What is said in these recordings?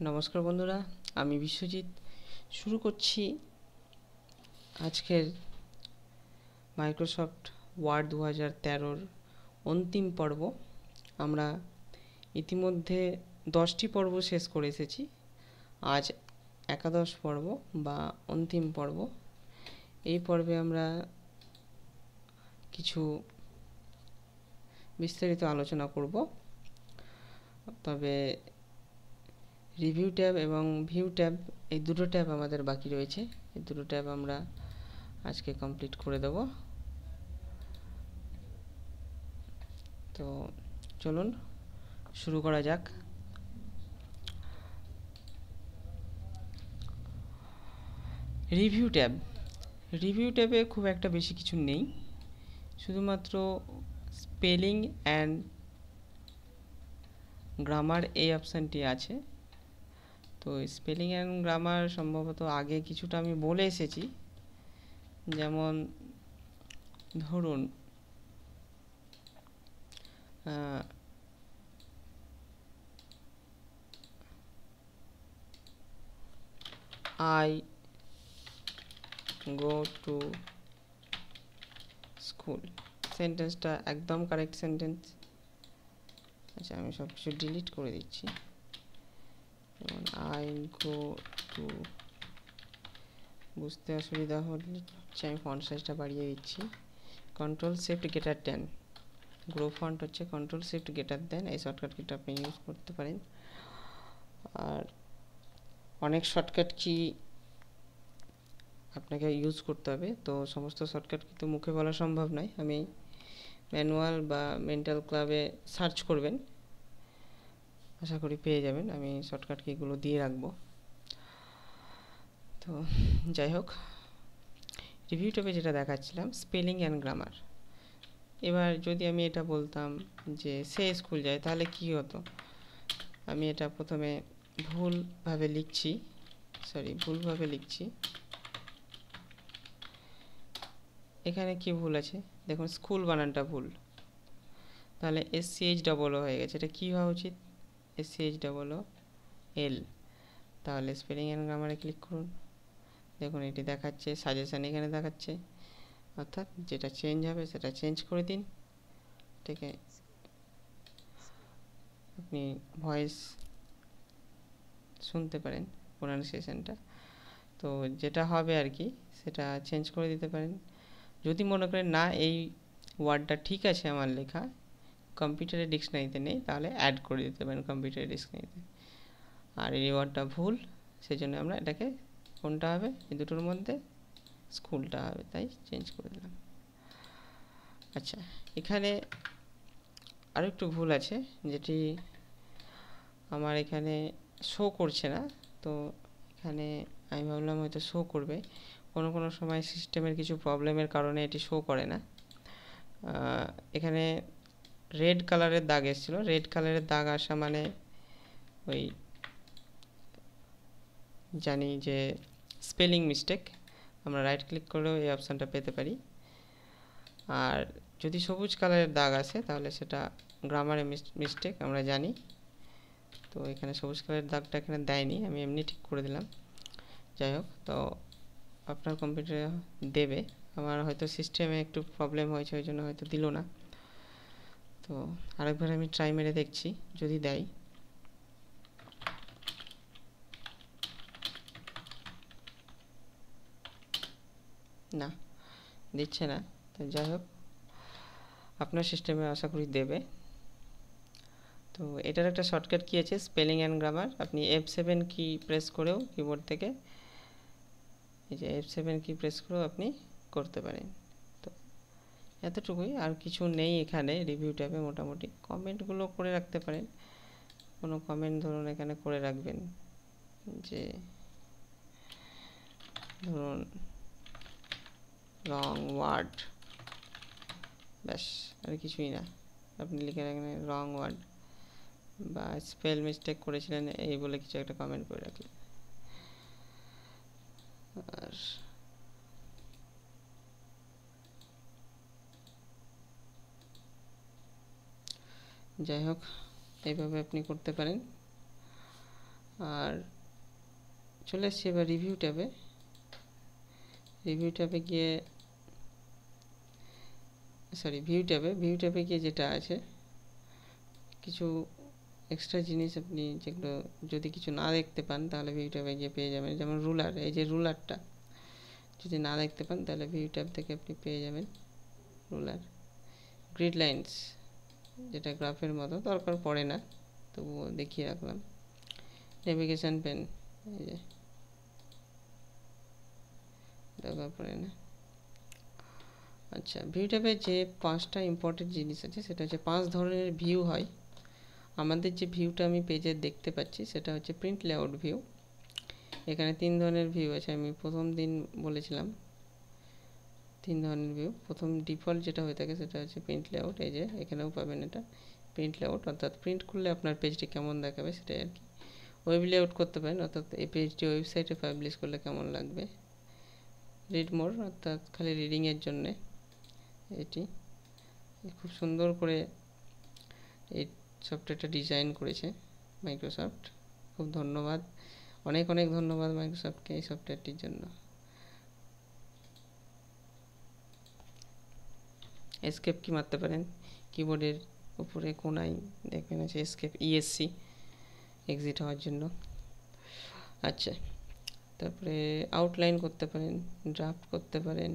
নমস্কার বন্ধুরা, আমি বিশ্বজিৎ। শুরু করছি আজকের মাইক্রোসফট ওয়ার্ড 2013-র অন্তিম পর্ব। আমরা ইতিমধ্যে 10টি পর্ব শেষ করে এসেছি। আজ একাদশ পর্ব বা অন্তিম পর্ব। এই পর্বে আমরা কিছু বিস্তারিত আলোচনা করব। তবে রিভিউ ট্যাব এবং ভিউ ট্যাব, এই দুটো ট্যাব আমাদের বাকি রয়েছে। এই দুটো ট্যাব আমরা আজকে কমপ্লিট করে দেব। তো চলুন শুরু করা যাক। রিভিউ ট্যাবে খুব একটা বেশি কিছু নেই, শুধুমাত্র স্পেলিং অ্যান্ড গ্রামার এই অপশানটি আছে। তো স্পেলিং অ্যান্ড গ্রামার সম্ভবত আগে কিছুটা আমি বলে এসেছি। যেমন ধরুন আই গো টু স্কুল, সেন্টেন্সটা একদম কারেক্ট সেন্টেন্স। আচ্ছা, আমি সব কিছু ডিলিট করে দিচ্ছি। যেমন আই গো টু, বুঝতে অসুবিধা হলে আমি ফন্ট সাইজটা বাড়িয়ে দিচ্ছি। Ctrl+Shift+10, গ্রো ফন্ট হচ্ছে Ctrl+Shift+10। এই শর্টকাট কিটা আপনি ইউজ করতে পারেন। আর অনেক শর্টকাট কি আপনাকে ইউজ করতে হবে, তো সমস্ত শর্টকাট কি তো মুখে বলা সম্ভব নয়। আমি ম্যানুয়াল বা মেন্টাল ক্লাবে সার্চ করবেন, আশা করি পেয়ে যাবেন। আমি শর্টকাট কিগুলো দিয়ে রাখবো। তো যাই হোক, রিভিউ ট্যাবে যেটা দেখাচ্ছিলাম স্পেলিং অ্যান্ড গ্রামার। এবার যদি আমি এটা বলতাম যে সে স্কুল যায়, তাহলে কি হতো? আমি এটা প্রথমে ভুলভাবে লিখছি। এখানে কি ভুল আছে দেখুন, স্কুল বানানটা ভুল, তাহলে SCH হয়ে গেছে। এটা কী হওয়া উচিত? SCHL। তাহলে স্পেলিং অ্যান্ড গ্রামারে ক্লিক করুন। দেখুন এটি দেখাচ্ছে, সাজেশান এখানে দেখাচ্ছে, অর্থাৎ যেটা চেঞ্জ হবে সেটা চেঞ্জ করে দিন। ঠিক আছে, আপনি ভয়েস শুনতে পারেন প্রোনাউন্সিয়েশনটা, তো যেটা হবে আর কি সেটা চেঞ্জ করে দিতে পারেন। যদি মনে করেন না এই ওয়ার্ডটা ঠিক আছে আমার লেখা, কম্পিউটারের ডিকশনারিতে নেই, তাহলে অ্যাড করে দিতে পারেন কম্পিউটারের ডিকশনারিতে। আর এই ওয়ার্ডটা ভুল, সেই জন্য আমরা এটাকে কোনটা হবে এই দুটোর মধ্যে স্কুলটা হবে, তাই চেঞ্জ করে দিলাম। আচ্ছা, এখানে আরও একটু ভুল আছে যেটি আমার এখানে শো করছে না। তো এখানে আমি ভাবলাম হয়তো শো করবে, কোনো সময় সিস্টেমের কিছু প্রবলেমের কারণে এটি শো করে না। এখানে রেড কালারের দাগ এসেছিলো, রেড কালারের দাগ আসা মানে ওই জানি যে স্পেলিং মিস্টেক। আমরা রাইট ক্লিক করেও এই অপশানটা পেতে পারি। আর যদি সবুজ কালারের দাগ আসে তাহলে সেটা গ্রামারের মিস্টেক, আমরা জানি। তো এখানে সবুজ কালারের দাগটা এখানে দেয়নি, আমি এমনি ঠিক করে দিলাম। যাই হোক, তো আপনার কম্পিউটারে দেবে। আমার হয়তো সিস্টেমে একটু প্রবলেম হয়েছে, ওই জন্য হয়তো দিল না। তো আরেকবার আমি ট্রাই মেরে দেখছি যদি দেয়। না, দিচ্ছে না। তো যাই হোক, আপনার সিস্টেমে আশা করি দেবে। তো এটার একটা শর্টকাট কি আছে, স্পেলিং অ্যান্ড গ্রামার। আপনি F7 কি প্রেস করেও কিবোর্ড থেকে, এই যে F7 কি প্রেস করেও আপনি করতে পারেন। তো এতটুকুই, আর কিছু নেই এখানে রিভিউ ট্যাবে। মোটামুটি কমেন্টগুলো করে রাখতে পারেন। কোনো কমেন্ট ধরুন এখানে করে রাখবেন যে ধরুন রং ওয়ার্ড, ব্যাস, আর কিছুই না। আপনি লিখে রাখেন রং ওয়ার্ড বা স্পেল মিস্টেক করেছিলেন এই বলে কিছু একটা কমেন্ট করে রাখলেন। আর যাই হোক, এইভাবে আপনি করতে পারেন। আর চলে এসছি এবার রিভিউ ট্যাবে গিয়ে ভিউ ট্যাবে গিয়ে যেটা আছে কিছু এক্সট্রা জিনিস আপনি যেগুলো যদি কিছু না দেখতে পান তাহলে ভিউ ট্যাবে গিয়ে পেয়ে যাবেন। যেমন রুলার, এই যে রুলারটা যদি না দেখতে পান তাহলে ভিউ ট্যাব থেকে আপনি পেয়ে যাবেন রুলার। গ্রিড লাইন্স, যেটা গ্রাফের মতো, দরকার পড়ে না, তবুও দেখিয়ে রাখলাম। নেভিগেশন পেন, এই যে দরকার পড়ে না। আচ্ছা, ভিউ ট্যাবে যে 5টা ইম্পর্টেন্ট জিনিস আছে সেটা হচ্ছে 5 ধরনের ভিউ হয়। আমাদের যে ভিউটা আমি পেজে দেখতে পাচ্ছি সেটা হচ্ছে প্রিন্ট লেআউট ভিউ। এখানে 3 ধরনের ভিউ আছে, আমি প্রথম দিন বলেছিলাম 3 ধরনের ভিউ। প্রথম ডিফল্ট যেটা হয়ে থাকে সেটা হচ্ছে প্রিন্ট লেআউট, এই যে এখানেও পাবেন এটা প্রিন্ট লেআউট, অর্থাৎ প্রিন্ট করলে আপনার পেজটি কেমন দেখাবে সেটাই আর কি। ওয়েব লেআউট করতে পারেন, অর্থাৎ এই পেজটি ওয়েবসাইটে পাবলিশ করলে কেমন লাগবে। রিড মোর, অর্থাৎ খালি রিডিংয়ের জন্যে। এটি খুব সুন্দর করে এই সফটওয়্যারটা ডিজাইন করেছে মাইক্রোসফট, খুব ধন্যবাদ, অনেক অনেক ধন্যবাদ মাইক্রোসফটকে এই সফটওয়্যারটির জন্য। এসকেপ কি মারতে পারেন, কিবোর্ডের উপরে কোনায় দেখবেন আছে এসকেপ, ইএসসি, এক্সিট হওয়ার জন্য। আচ্ছা, তারপরে আউটলাইন করতে পারেন, ড্রাফট করতে পারেন।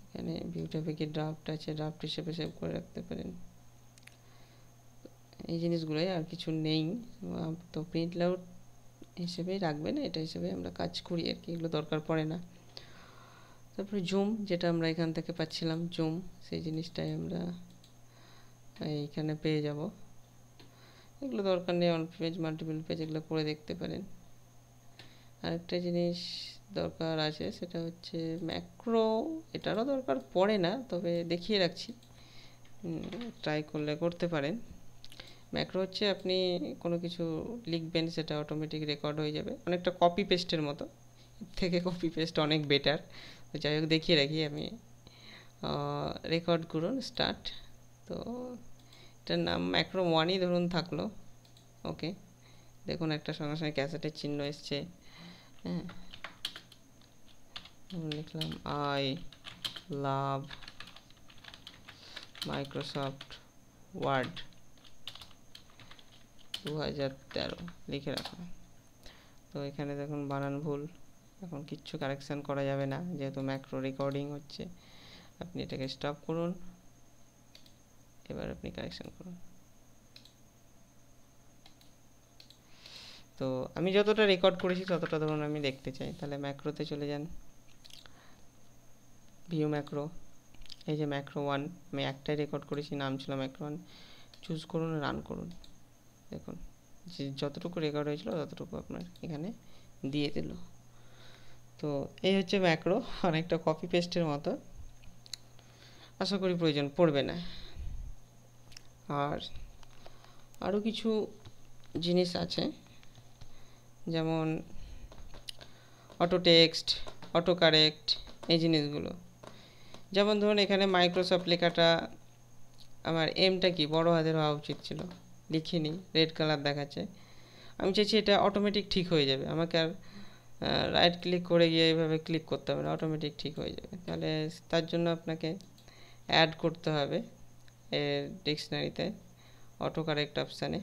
এখানে ভিউ ট্যাবে কি ড্রাফট আছে, ড্রাফট হিসেবে সেভ করে রাখতে পারেন। এই জিনিসগুলোই, আর কিছু নেই। তো প্রিন্ট লেআউট হিসেবেই রাখবেন, এটা হিসেবে আমরা কাজ করি আর কি, এগুলো দরকার পড়ে না। তারপরে জুম, যেটা আমরা এখান থেকে পাচ্ছিলাম জুম, সেই জিনিসটাই আমরা এইখানে পেয়ে যাব। এগুলো দরকার নেই, অন পেজ মাল্টিপল পেজ এগুলো করে দেখতে পারেন। আরেকটা জিনিস দরকার আছে সেটা হচ্ছে ম্যাক্রো, এটারও দরকার পড়ে না, তবে দেখিয়ে রাখছি, ট্রাই করলে করতে পারেন। ম্যাক্রো হচ্ছে আপনি কোনো কিছু লিখবেন সেটা অটোমেটিক রেকর্ড হয়ে যাবে, অনেকটা কপি পেস্টের মতো, এর থেকে কপি পেস্ট অনেক বেটার। তো যাই হোক দেখিয়ে রাখি আমি, রেকর্ড করুন স্টার্ট। তো এটার নাম ম্যাক্রো 1ই ধরুন থাকলো, ওকে। দেখুন একটা সঙ্গে সঙ্গে ক্যাসেটের চিহ্ন এসছে, হ্যাঁ। লিখলাম আই লাভ মাইক্রোসফট ওয়ার্ড 2013 লিখে রাখলাম। তো এখানে দেখুন বানান ভুল, এখন কিচ্ছু কারেকশান করা যাবে না যেহেতু ম্যাক্রো রেকর্ডিং হচ্ছে। আপনি এটাকে স্টপ করুন, এবার আপনি কারেকশান করুন। তো আমি যতটা রেকর্ড করেছি ততটা ধরুন আমি দেখতে চাই, তাহলে ম্যাক্রোতে চলে যান, ভিউ ম্যাক্রো, এই যে ম্যাক্রো 1, আমি একটাই রেকর্ড করেছি, নাম ছিল ম্যাক্রো 1, চুজ করুন, রান করুন। দেখুন যে যতটুকু রেকর্ড হয়েছিল ততটুকু আপনার এখানে দিয়ে দিল। তো এই হচ্ছে ম্যাক্রো, অনেকটা কপি পেস্টের মতো, আশা করি প্রয়োজন পড়বে না। আর আরও কিছু জিনিস আছে, যেমন অটো টেক্সট, অটো কারেক্ট, এই জিনিসগুলো। যেমন ধরুন এখানে মাইক্রোসফট লেখাটা, আমার এমটা কি বড় হাতের হওয়া উচিত ছিল, লিখিনি, রেড কালার দেখাচ্ছে, আমি চাইছি এটা অটোমেটিক ঠিক হয়ে যাবে, আমাকে আর রাইট ক্লিক করে গিয়ে এইভাবে ক্লিক করতে হবে না, অটোমেটিক ঠিক হয়ে যাবে। তাহলে তার জন্য আপনাকে অ্যাড করতে হবে এর ডিকশনারিতে, অটো কারেক্ট অপশানে,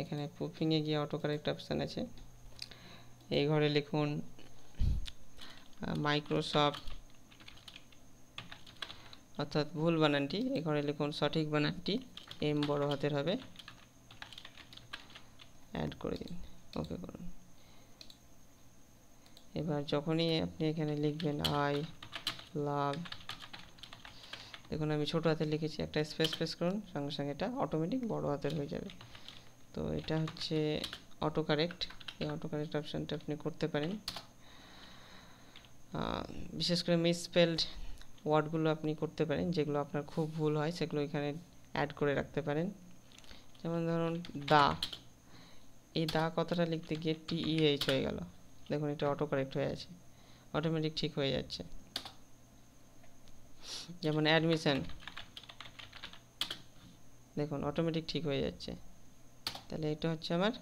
এখানে প্রুফিংয়ে গিয়ে অটো কারেক্ট অপশান আছে, এই ঘরে লিখুন মাইক্রোসফট, অর্থাৎ ভুল বানানটি, এই ঘরে লিখুন সঠিক বানানটি, এম বড় হাতের হবে, অ্যাড করে দিন, ওকে করুন। এবার যখনই আপনি এখানে লিখবেন আই লাভ, দেখুন আমি ছোট হাতে লিখেছি, একটা স্পেস করুন, সঙ্গে সঙ্গে এটা অটোমেটিক বড় হাতের হয়ে যাবে। তো এটা হচ্ছে অটো কারেক্ট, এই অটো কারেক্ট অপশানটা আপনি করতে পারেন। বিশেষ করে মিসস্পেলড ওয়ার্ডগুলো আপনি করতে পারেন, যেগুলো আপনার খুব ভুল হয় সেগুলো এখানে অ্যাড করে রাখতে পারেন। যেমন ধরুন দা, এই দা কথাটা লিখতে গিয়ে TEH হয়ে গেল, দেখুন এটা অটো কারেক্ট হয়ে আছে, অটোমেটিক ঠিক হয়ে যাচ্ছে। যেমন অ্যাডমিশন, দেখুন অটোমেটিক ঠিক হয়ে যাচ্ছে। তাহলে এটা হচ্ছে আমার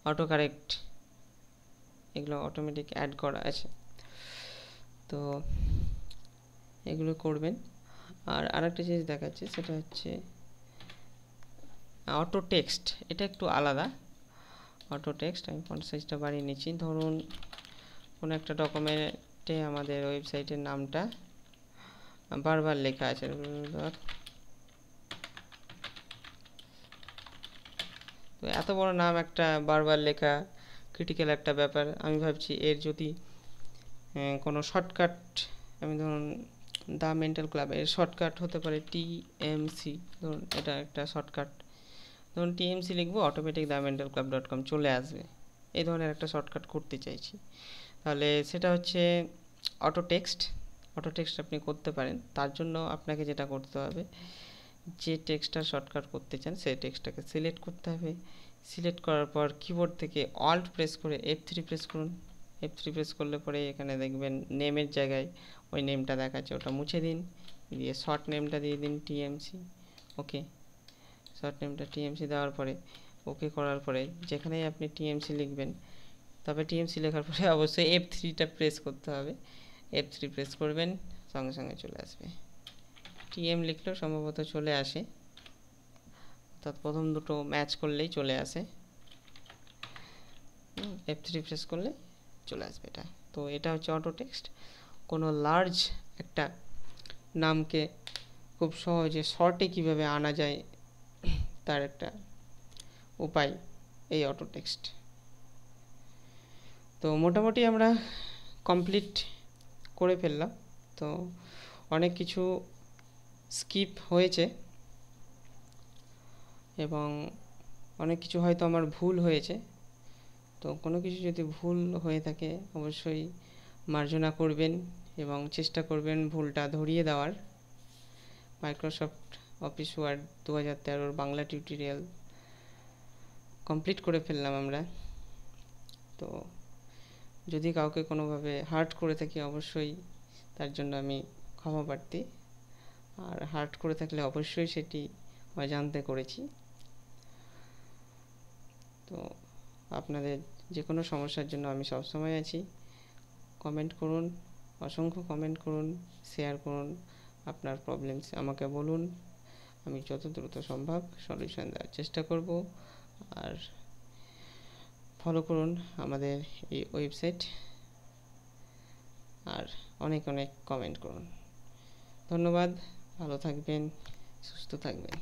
অটো কারেক্ট, এগুলো অটোমেটিক অ্যাড করা আছে, তো এগুলো করবেন। আর আরেকটা জিনিস দেখাচ্ছে, সেটা হচ্ছে অটো টেক্সট। এটা একটু আলাদা। অটো টেক্সট আমি ফন্ট সাইজটা বাড়িয়ে নিচ্ছি। ধরুন কোনো একটা ডকুমেন্টে আমাদের ওয়েবসাইটের নামটা বারবার লেখা আছে, তো এত বড় নাম একটা বারবার লেখা ক্রিটিক্যাল একটা ব্যাপার। আমি ভাবছি এর যদি কোনো শর্টকাট, আমি ধরুন দ্য মেন্টাল ক্লাব, এর শর্টকাট হতে পারে TMC। ধরুন এটা একটা শর্টকাট, ধরুন TMC লিখবো, automatic the mental club .com চলে আসবে। এই ধরনের একটা শর্টকাট করতে চাইছি, তাহলে সেটা হচ্ছে অটো টেক্সট। অটো টেক্সট আপনি করতে পারেন। তার জন্য আপনাকে যেটা করতে হবে, যে টেক্সটটা শর্টকাট করতে চান সেই টেক্সটটাকে সিলেক্ট করতে হবে। সিলেক্ট করার পর কিবোর্ড থেকে অল্ট প্রেস করে F3 প্রেস করুন। F3 প্রেস করলে পরে এখানে দেখবেন নেমের জায়গায় ওই নেমটা দেখাচ্ছে, ওটা মুছে দিন, দিয়ে শর্ট নেমটা দিয়ে দিন TMC। ওকে, শর্ট নেমটা TMC দেওয়ার পরে ওকে করার পরে যেখানেই আপনি TMC লিখবেন, তবে TMC লেখার পরে অবশ্যই F3টা প্রেস করতে হবে। F3 প্রেস করবেন, সঙ্গে সঙ্গে চলে আসবে। TM লিখলেও সম্ভবত চলে আসে, অর্থাৎ প্রথম দুটো ম্যাচ করলেই চলে আসে। F3 প্রেস করলে চলে আসবে এটা। তো এটা হচ্ছে অটো টেক্সট। কোনো লার্জ একটা নামকে খুব সহজে শর্টে কিভাবে আনা যায় তার একটা উপায় এই অটো টেক্সট। তো মোটামুটি আমরা কমপ্লিট করে ফেললাম। তো অনেক কিছু স্কিপ হয়েছে এবং অনেক কিছু হয়তো আমার ভুল হয়েছে। তো কোনো কিছু যদি ভুল হয়ে থাকে অবশ্যই মার্জনা করবেন এবং চেষ্টা করবেন ভুলটা ধরিয়ে দেওয়ার। Microsoft office word 2013 Bangla tutorial complete করে ফেললাম আমরা। তো যদি কাউকে কোনোভাবে হার্ট করে থাকি অবশ্যই তার জন্য আমি ক্ষমা প্রার্থী, আর হার্ট করে থাকলে অবশ্যই সেটি অজান্তে করেছি। তো আপনাদের যে কোনো সমস্যার জন্য আমি সবসময় আছি। কমেন্ট করুন, অসংখ্য কমেন্ট করুন, শেয়ার করুন, আপনার প্রবলেমস আমাকে বলুন, আমি যত দ্রুত সম্ভব সলিউশন দেওয়ার চেষ্টা করব। আর ফলো করুন আমাদের এই ওয়েবসাইট, আর অনেক অনেক কমেন্ট করুন। ধন্যবাদ, ভালো থাকবেন, সুস্থ থাকবেন।